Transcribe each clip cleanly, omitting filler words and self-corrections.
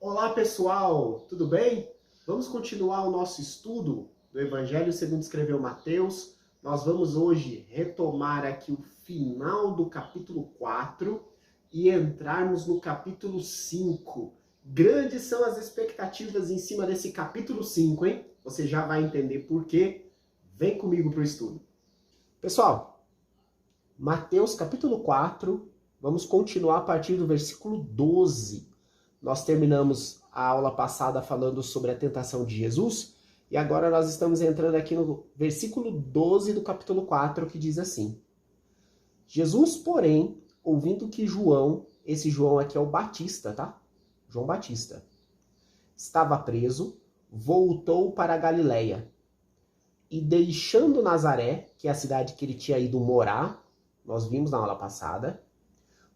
Olá pessoal, tudo bem? Vamos continuar o nosso estudo do Evangelho segundo escreveu Mateus. Nós vamos hoje retomar aqui o final do capítulo 4 e entrarmos no capítulo 5. Grandes são as expectativas em cima desse capítulo 5, hein? Você já vai entender por quê. Vem comigo para o estudo. Pessoal, Mateus capítulo 4, vamos continuar a partir do versículo 12. Nós terminamos a aula passada falando sobre a tentação de Jesus e agora nós estamos entrando aqui no versículo 12 do capítulo 4, que diz assim: Jesus, porém, ouvindo que João, esse João aqui é o Batista, tá? João Batista, estava preso, voltou para a Galileia e deixando Nazaré, que é a cidade que ele tinha ido morar, nós vimos na aula passada,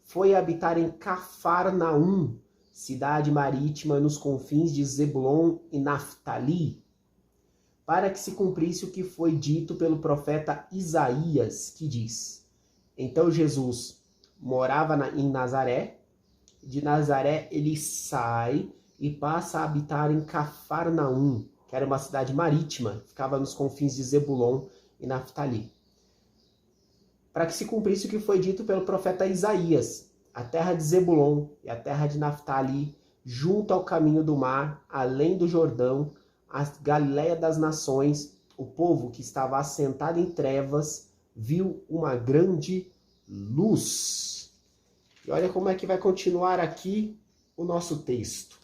foi habitar em Cafarnaum, cidade marítima nos confins de Zebulon e Naftali, para que se cumprisse o que foi dito pelo profeta Isaías, que diz: Então Jesus morava em Nazaré, de Nazaré ele sai e passa a habitar em Cafarnaum, que era uma cidade marítima, ficava nos confins de Zebulon e Naftali, para que se cumprisse o que foi dito pelo profeta Isaías: a terra de Zebulon e a terra de Naftali, junto ao caminho do mar, além do Jordão, a Galileia das nações, o povo que estava assentado em trevas viu uma grande luz. E olha como é que vai continuar aqui o nosso texto.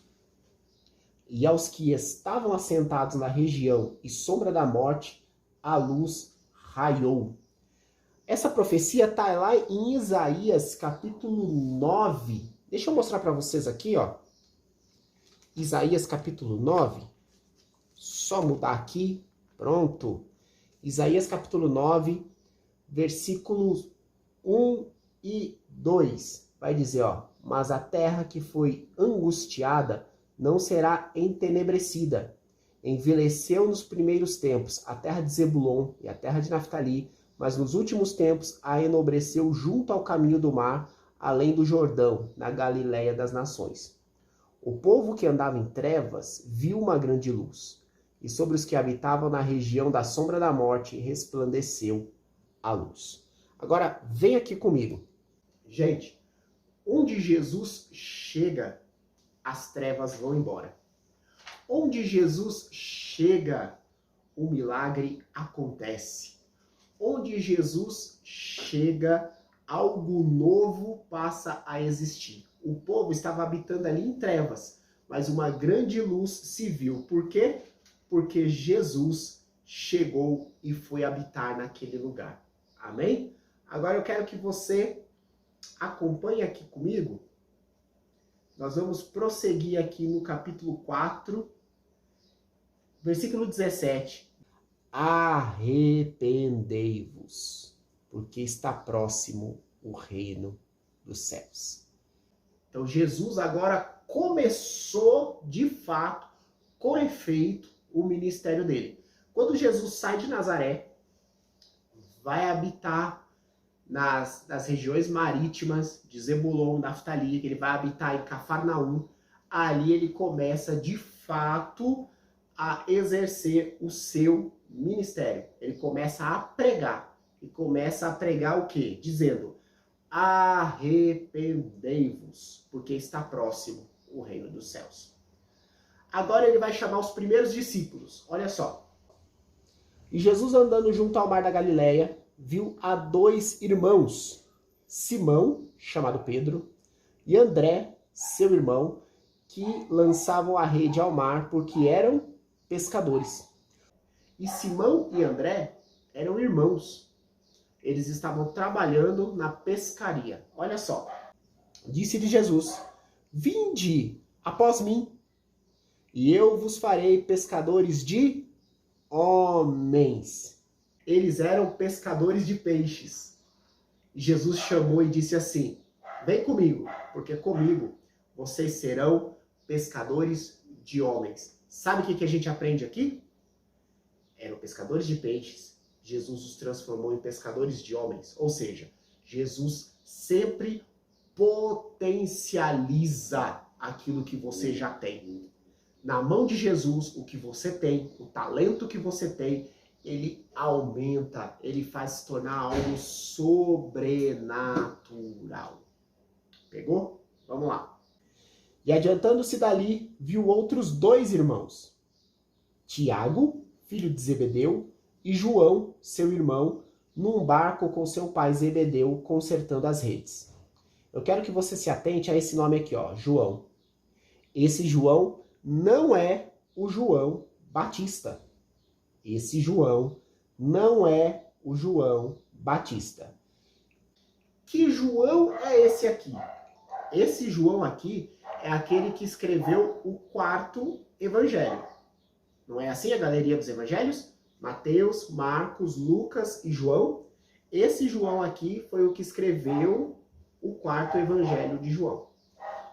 E aos que estavam assentados na região e sombra da morte, a luz raiou. Essa profecia está lá em Isaías capítulo 9. Deixa eu mostrar para vocês aqui, ó. Isaías capítulo 9. Só mudar aqui. Pronto. Isaías capítulo 9, versículos 1 e 2. Vai dizer, ó: Mas a terra que foi angustiada não será entenebrecida. Envelheceu nos primeiros tempos a terra de Zebulon e a terra de Naftali, mas nos últimos tempos a enobreceu junto ao caminho do mar, além do Jordão, na Galileia das nações. O povo que andava em trevas viu uma grande luz, e sobre os que habitavam na região da sombra da morte resplandeceu a luz. Agora, vem aqui comigo. Gente, onde Jesus chega, as trevas vão embora. Onde Jesus chega, o milagre acontece. Onde Jesus chega, algo novo passa a existir. O povo estava habitando ali em trevas, mas uma grande luz se viu. Por quê? Porque Jesus chegou e foi habitar naquele lugar. Amém? Agora eu quero que você acompanhe aqui comigo. Nós vamos prosseguir aqui no capítulo 4, versículo 17. Arrependei-vos, porque está próximo o reino dos céus. Então Jesus agora começou, de fato, com efeito, o ministério dele. Quando Jesus sai de Nazaré, vai habitar nas regiões marítimas de Zebulon, Naftali, ele vai habitar em Cafarnaum, ali ele começa, de fato, a exercer o seu ministério. Ele começa a pregar. E começa a pregar o quê? Dizendo: arrependei-vos, porque está próximo o reino dos céus. Agora ele vai chamar os primeiros discípulos. Olha só. E Jesus, andando junto ao mar da Galileia, viu a dois irmãos, Simão, chamado Pedro, e André, seu irmão, que lançavam a rede ao mar porque eram pescadores. E Simão e André eram irmãos. Eles estavam trabalhando na pescaria. Olha só. Disse-lhe Jesus: Vinde após mim, e eu vos farei pescadores de homens. Eles eram pescadores de peixes. E Jesus chamou e disse assim: Vem comigo, porque comigo vocês serão pescadores de homens. Sabe o que a gente aprende aqui? Eram pescadores de peixes. Jesus os transformou em pescadores de homens. Ou seja, Jesus sempre potencializa aquilo que você já tem. Na mão de Jesus, o que você tem, o talento que você tem, ele aumenta, ele faz se tornar algo sobrenatural. Pegou? Vamos lá. E adiantando-se dali, viu outros 2 irmãos, Tiago, filho de Zebedeu, e João, seu irmão, num barco com seu pai Zebedeu, consertando as redes. Eu quero que você se atente a esse nome aqui, ó, João. Esse João não é o João Batista. Esse João não é o João Batista. Que João é esse aqui? Esse João aqui é aquele que escreveu o 4º evangelho. Não é assim a galeria dos evangelhos? Mateus, Marcos, Lucas e João. Esse João aqui foi o que escreveu o 4º evangelho de João.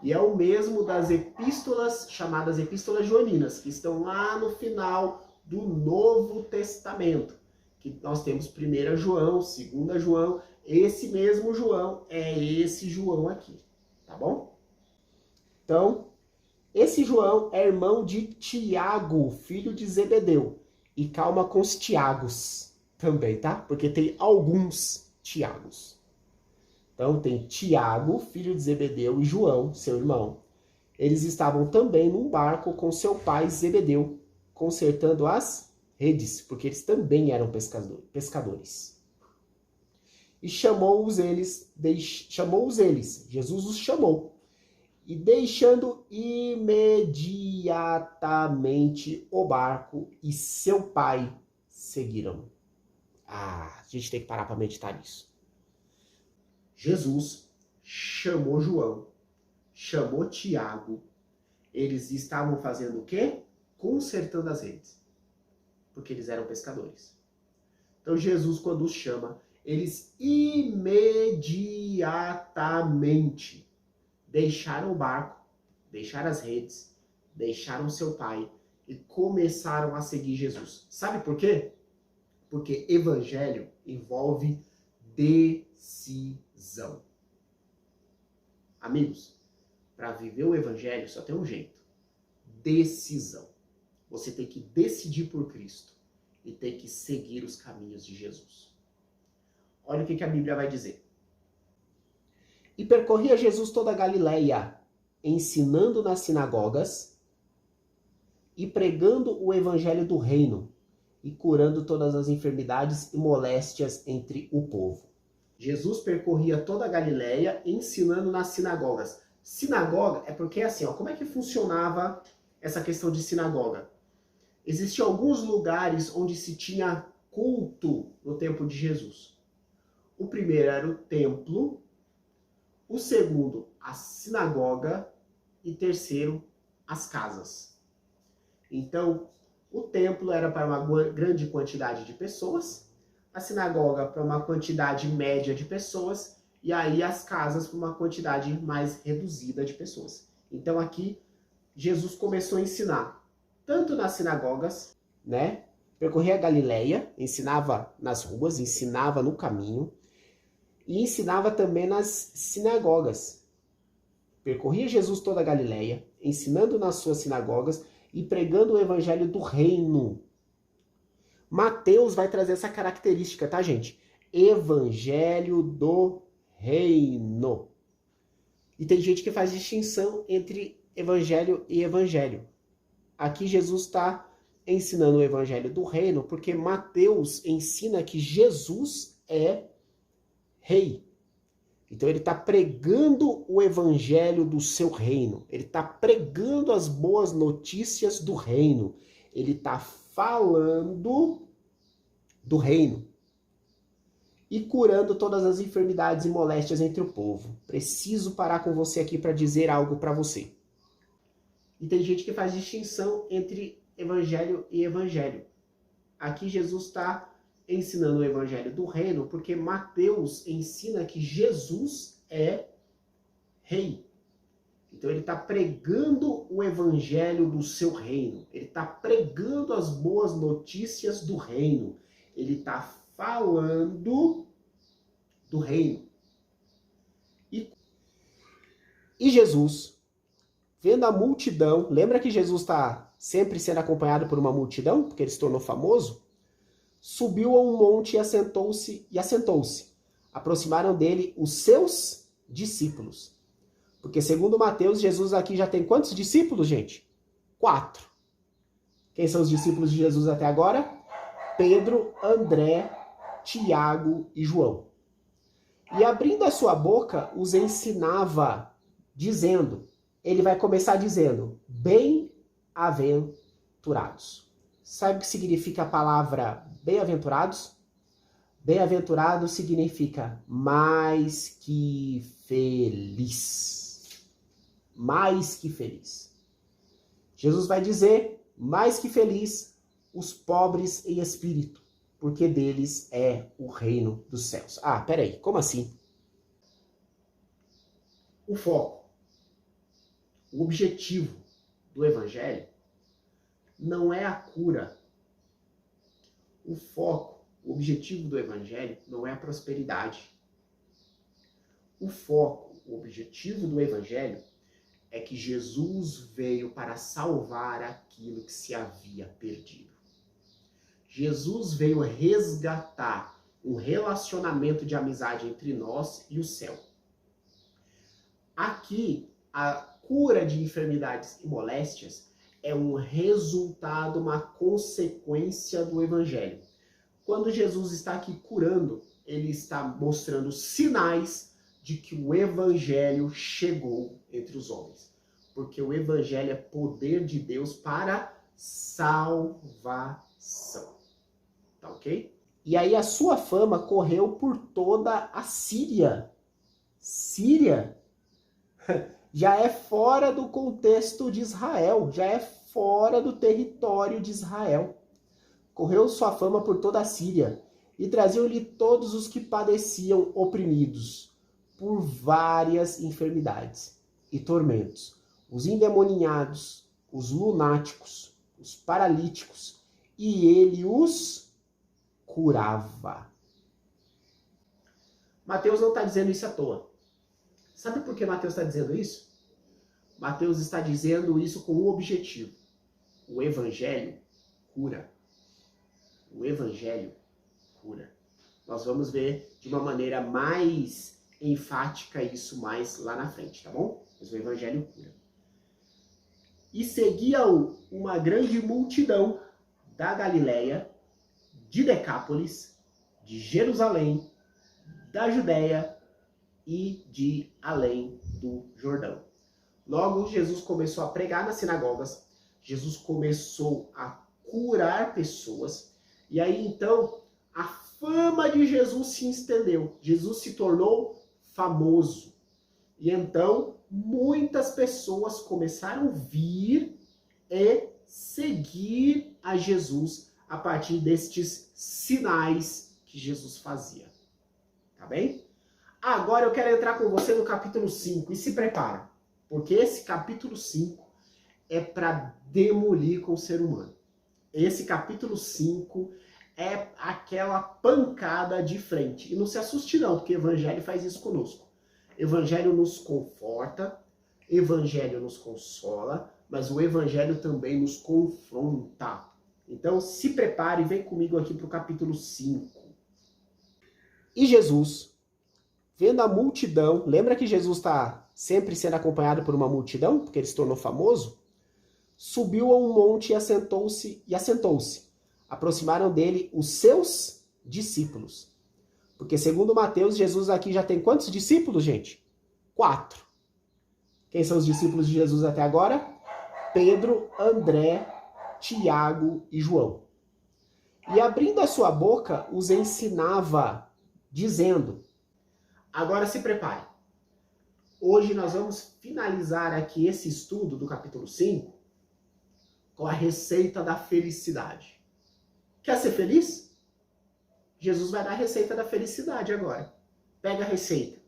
E é o mesmo das epístolas, chamadas epístolas joaninas, que estão lá no final do Novo Testamento. Que nós temos 1 João, 2 João, esse mesmo João é esse João aqui, tá bom? Então, esse João é irmão de Tiago, filho de Zebedeu. E calma com os Tiagos também, tá? Porque tem alguns Tiagos. Então tem Tiago, filho de Zebedeu, e João, seu irmão. Eles estavam também num barco com seu pai Zebedeu, consertando as redes, porque eles também eram pescadores. E chamou-os eles, Jesus os chamou. E deixando imediatamente o barco e seu pai seguiram. A gente tem que parar para meditar nisso. Jesus chamou João, chamou Tiago. Eles estavam fazendo o quê? Consertando as redes. Porque eles eram pescadores. Então Jesus, quando os chama, eles imediatamente deixaram o barco, deixaram as redes, deixaram seu pai e começaram a seguir Jesus. Sabe por quê? Porque evangelho envolve decisão. Amigos, para viver o evangelho só tem um jeito: decisão. Você tem que decidir por Cristo e tem que seguir os caminhos de Jesus. Olha o que a Bíblia vai dizer. E percorria Jesus toda a Galileia, ensinando nas sinagogas e pregando o evangelho do reino e curando todas as enfermidades e moléstias entre o povo. Jesus percorria toda a Galileia ensinando nas sinagogas. Sinagoga é porque assim, ó, como é que funcionava essa questão de sinagoga? Existiam alguns lugares onde se tinha culto no tempo de Jesus. O primeiro era o templo, o segundo, a sinagoga, e terceiro, as casas. Então, o templo era para uma grande quantidade de pessoas, a sinagoga para uma quantidade média de pessoas, e aí as casas para uma quantidade mais reduzida de pessoas. Então aqui, Jesus começou a ensinar, tanto nas sinagogas, né? Percorria a Galileia, ensinava nas ruas, ensinava no caminho, e ensinava também nas sinagogas. Percorria Jesus toda a Galileia, ensinando nas suas sinagogas e pregando o evangelho do reino. Mateus vai trazer essa característica, tá, gente? Evangelho do reino. E tem gente que faz distinção entre evangelho e evangelho. Aqui Jesus está ensinando o evangelho do reino porque Mateus ensina que Jesus é rei. Então ele está pregando o evangelho do seu reino. Ele está pregando as boas notícias do reino. Ele está falando do reino. E curando todas as enfermidades e moléstias entre o povo. Preciso parar com você aqui para dizer algo para você. E tem gente que faz distinção entre evangelho e evangelho. Aqui Jesus está ensinando o evangelho do reino, porque Mateus ensina que Jesus é rei. Então ele está pregando o evangelho do seu reino. Ele está pregando as boas notícias do reino. Ele está falando do reino. E Jesus vendo a multidão, lembra que Jesus está sempre sendo acompanhado por uma multidão, porque ele se tornou famoso? Subiu a um monte e assentou-se. Aproximaram dele os seus discípulos. Porque segundo Mateus, Jesus aqui já tem quantos discípulos, gente? 4. Quem são os discípulos de Jesus até agora? Pedro, André, Tiago e João. E abrindo a sua boca, os ensinava, dizendo, ele vai começar dizendo, bem-aventurados. Sabe o que significa a palavra bem-aventurados? Bem-aventurado significa mais que feliz. Mais que feliz. Jesus vai dizer, mais que feliz, os pobres em espírito, porque deles é o reino dos céus. Ah, peraí, como assim? O foco, o objetivo do evangelho não é a cura. O foco, o objetivo do evangelho não é a prosperidade. O foco, o objetivo do evangelho é que Jesus veio para salvar aquilo que se havia perdido. Jesus veio resgatar um relacionamento de amizade entre nós e o céu. Aqui, a cura de enfermidades e moléstias é um resultado, uma consequência do evangelho. Quando Jesus está aqui curando, ele está mostrando sinais de que o evangelho chegou entre os homens. Porque o evangelho é poder de Deus para salvação. Tá ok? E aí a sua fama correu por toda a Síria. Síria já é fora do contexto de Israel, já é fora do território de Israel. Correu sua fama por toda a Síria e traziam-lhe todos os que padeciam oprimidos por várias enfermidades e tormentos, os endemoninhados, os lunáticos, os paralíticos, e ele os curava. Mateus não está dizendo isso à toa. Sabe por que Mateus está dizendo isso? Mateus está dizendo isso com um objetivo. O evangelho cura. O evangelho cura. Nós vamos ver de uma maneira mais enfática isso mais lá na frente, tá bom? Mas o evangelho cura. E seguia-o uma grande multidão da Galileia, de Decápolis, de Jerusalém, da Judéia e de além do Jordão. Logo, Jesus começou a pregar nas sinagogas, Jesus começou a curar pessoas, e aí então a fama de Jesus se estendeu, Jesus se tornou famoso. E então muitas pessoas começaram a vir e seguir a Jesus a partir destes sinais que Jesus fazia. Tá bem? Agora eu quero entrar com você no capítulo 5 e se prepara, porque esse capítulo 5 é para demolir com o ser humano. Esse capítulo 5 é aquela pancada de frente. E não se assuste não, porque o evangelho faz isso conosco. Evangelho nos conforta, evangelho nos consola, mas o evangelho também nos confronta. Então se prepare e vem comigo aqui para o capítulo 5. E Jesus, vendo a multidão, lembra que Jesus está sempre sendo acompanhado por uma multidão, porque ele se tornou famoso? Subiu a um monte e assentou-se. Aproximaram dele os seus discípulos. Porque segundo Mateus, Jesus aqui já tem quantos discípulos, gente? 4. Quem são os discípulos de Jesus até agora? Pedro, André, Tiago e João. E abrindo a sua boca, os ensinava, dizendo. Agora se prepare. Hoje nós vamos finalizar aqui esse estudo do capítulo 5 com a receita da felicidade. Quer ser feliz? Jesus vai dar a receita da felicidade agora. Pega a receita.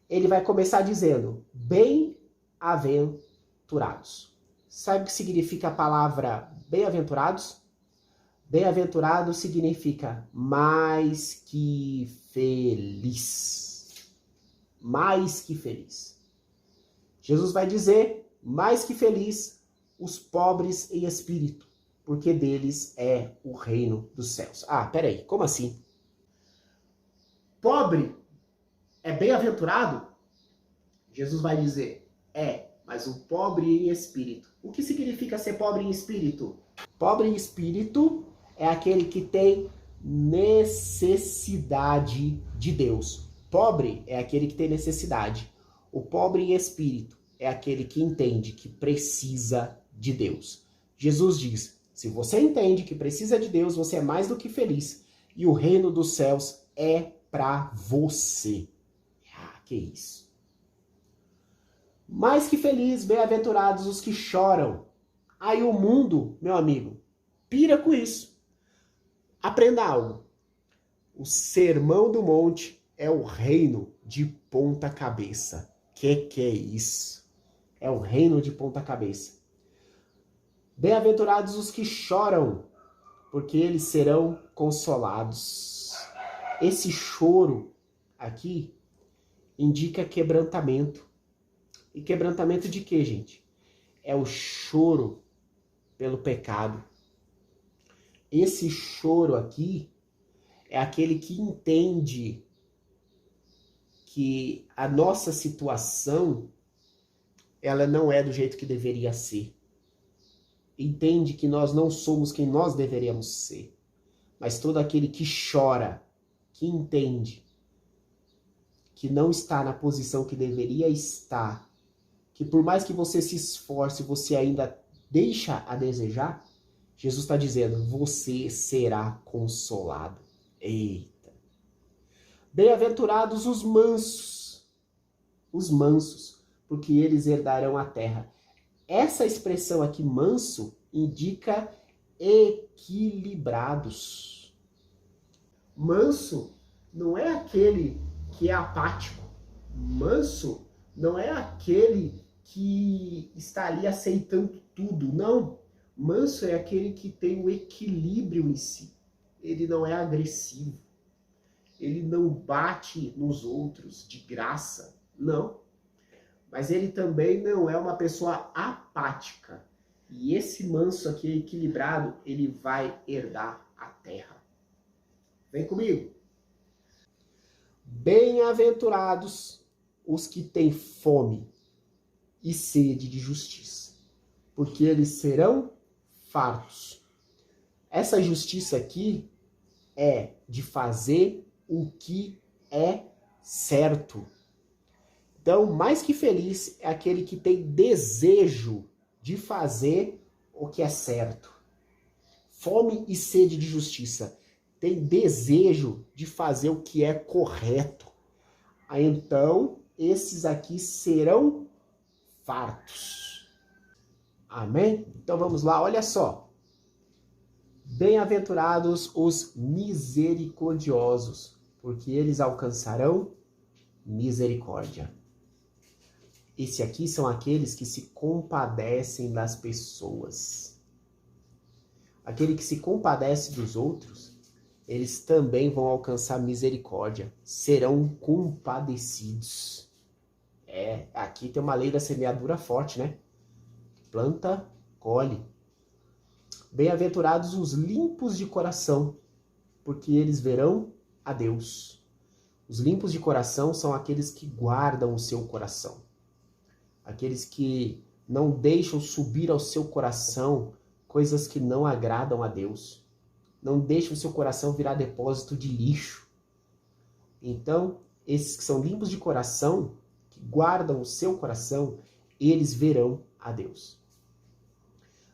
Ele vai começar dizendo, bem-aventurados. Sabe o que significa a palavra bem-aventurados? Bem-aventurado significa mais que feliz. Mais que feliz. Jesus vai dizer, mais que feliz, os pobres em espírito, porque deles é o reino dos céus. Ah, peraí, como assim? Pobre é bem-aventurado? Jesus vai dizer, mas o pobre em espírito. O que significa ser pobre em espírito? Pobre em espírito é aquele que tem necessidade de Deus. Pobre é aquele que tem necessidade. O pobre em espírito é aquele que entende que precisa de Deus. Jesus diz, se você entende que precisa de Deus, você é mais do que feliz. E o reino dos céus é para você. Ah, que isso. Mais que feliz, bem-aventurados os que choram. Aí o mundo, meu amigo, pira com isso. Aprenda algo. O Sermão do Monte é o reino de ponta cabeça. Que é isso? É o reino de ponta cabeça. Bem-aventurados os que choram, porque eles serão consolados. Esse choro aqui indica quebrantamento. E quebrantamento de quê, gente? É o choro pelo pecado. Esse choro aqui é aquele que entende que a nossa situação ela não é do jeito que deveria ser. Entende que nós não somos quem nós deveríamos ser. Mas todo aquele que chora, que entende que não está na posição que deveria estar, que por mais que você se esforce, você ainda deixa a desejar, Jesus está dizendo, você será consolado. Eita! Bem-aventurados os mansos, porque eles herdarão a terra. Essa expressão aqui, manso, indica equilibrados. Manso não é aquele que é apático. Manso não é aquele que está ali aceitando tudo. Não. Manso é aquele que tem o equilíbrio em si. Ele não é agressivo. Ele não bate nos outros de graça. Não. Mas ele também não é uma pessoa apática. E esse manso aqui, equilibrado, ele vai herdar a terra. Vem comigo. Bem-aventurados os que têm fome e sede de justiça, porque eles serão fartos. Essa justiça aqui é de fazer o que é certo. Então, mais que feliz é aquele que tem desejo de fazer o que é certo. Fome e sede de justiça. Tem desejo de fazer o que é correto. Então, esses aqui serão fartos. Amém? Então vamos lá, olha só. Bem-aventurados os misericordiosos, porque eles alcançarão misericórdia. Esse aqui são aqueles que se compadecem das pessoas. Aquele que se compadece dos outros, eles também vão alcançar misericórdia, serão compadecidos. Aqui tem uma lei da semeadura forte, né? Planta, colhe. Bem-aventurados os limpos de coração, porque eles verão a Deus. Os limpos de coração são aqueles que guardam o seu coração. Aqueles que não deixam subir ao seu coração coisas que não agradam a Deus. Não deixam o seu coração virar depósito de lixo. Então, esses que são limpos de coração, que guardam o seu coração, eles verão a Deus.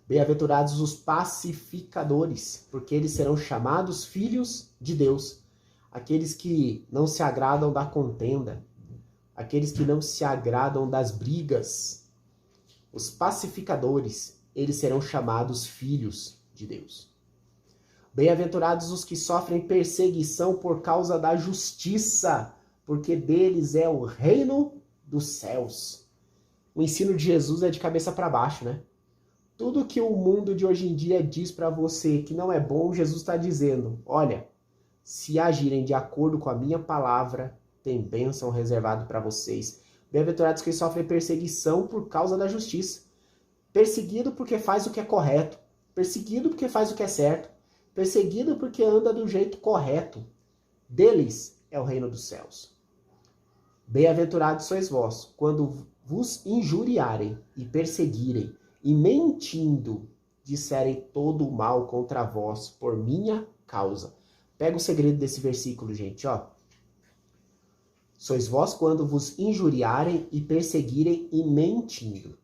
Bem-aventurados os pacificadores, porque eles serão chamados filhos de Deus. Aqueles que não se agradam da contenda, aqueles que não se agradam das brigas. Os pacificadores, eles serão chamados filhos de Deus. Bem-aventurados os que sofrem perseguição por causa da justiça, porque deles é o reino dos céus. O ensino de Jesus é de cabeça para baixo, né? Tudo que o mundo de hoje em dia diz para você que não é bom, Jesus está dizendo, olha, se agirem de acordo com a minha palavra, tem bênção reservado para vocês. Bem-aventurados que sofrem perseguição por causa da justiça. Perseguido porque faz o que é correto. Perseguido porque faz o que é certo. Perseguido porque anda do jeito correto. Deles é o reino dos céus. Bem-aventurados sois vós, quando vos injuriarem e perseguirem, e mentindo, disserem todo o mal contra vós por minha causa. Pega o segredo desse versículo, gente, ó. Sois vós quando vos injuriarem e perseguirem e mentindo.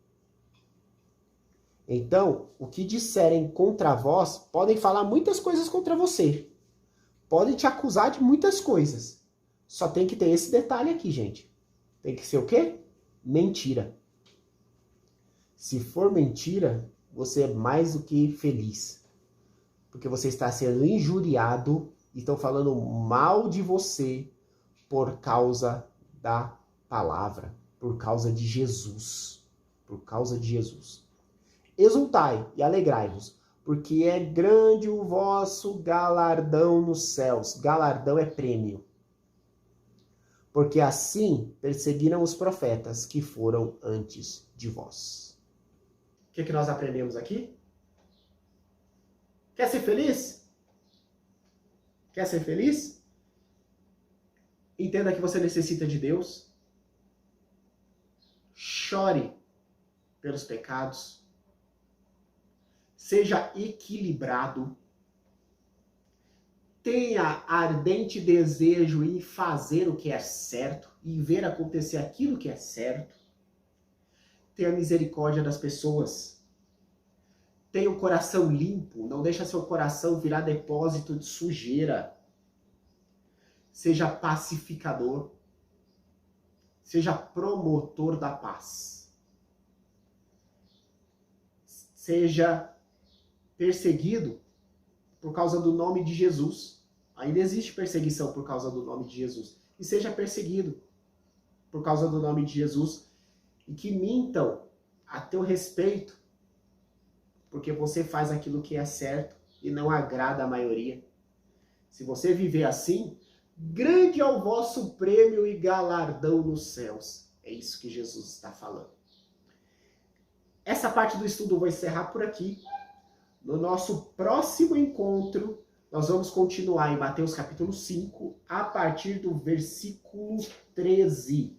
Então, o que disserem contra vós, podem falar muitas coisas contra você. Podem te acusar de muitas coisas. Só tem que ter esse detalhe aqui, gente. Tem que ser o quê? Mentira. Se for mentira, você é mais do que feliz. Porque você está sendo injuriado e estão falando mal de você por causa da palavra, por causa de Jesus. Por causa de Jesus. Exultai e alegrai-vos, porque é grande o vosso galardão nos céus. Galardão é prêmio. Porque assim perseguiram os profetas que foram antes de vós. O que nós aprendemos aqui? Quer ser feliz? Quer ser feliz? Entenda que você necessita de Deus. Chore pelos pecados. Seja equilibrado. Tenha ardente desejo em fazer o que é certo e ver acontecer aquilo que é certo. Tenha misericórdia das pessoas. Tenha o coração limpo. Não deixe seu coração virar depósito de sujeira. Seja pacificador. Seja promotor da paz. Seja perseguido por causa do nome de Jesus. Ainda existe perseguição por causa do nome de Jesus. E seja perseguido por causa do nome de Jesus. E que mintam a teu respeito, porque você faz aquilo que é certo e não agrada a maioria. Se você viver assim, grande é o vosso prêmio e galardão nos céus. É isso que Jesus está falando. Essa parte do estudo eu vou encerrar por aqui. No nosso próximo encontro, nós vamos continuar em Mateus capítulo 5, a partir do versículo 13.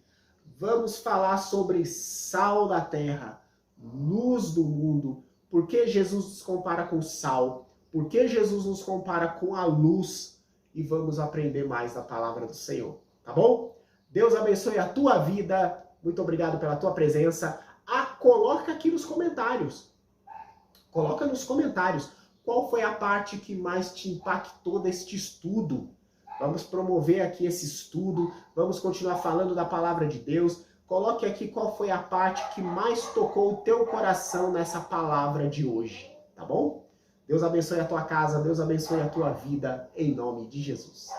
Vamos falar sobre sal da terra, luz do mundo. Por que Jesus nos compara com sal? Por que Jesus nos compara com a luz? E vamos aprender mais da palavra do Senhor, tá bom? Deus abençoe a tua vida. Muito obrigado pela tua presença. Coloca aqui nos comentários. Coloca nos comentários qual foi a parte que mais te impactou deste estudo. Vamos promover aqui esse estudo. Vamos continuar falando da palavra de Deus. Coloque aqui qual foi a parte que mais tocou o teu coração nessa palavra de hoje. Tá bom? Deus abençoe a tua casa. Deus abençoe a tua vida. Em nome de Jesus.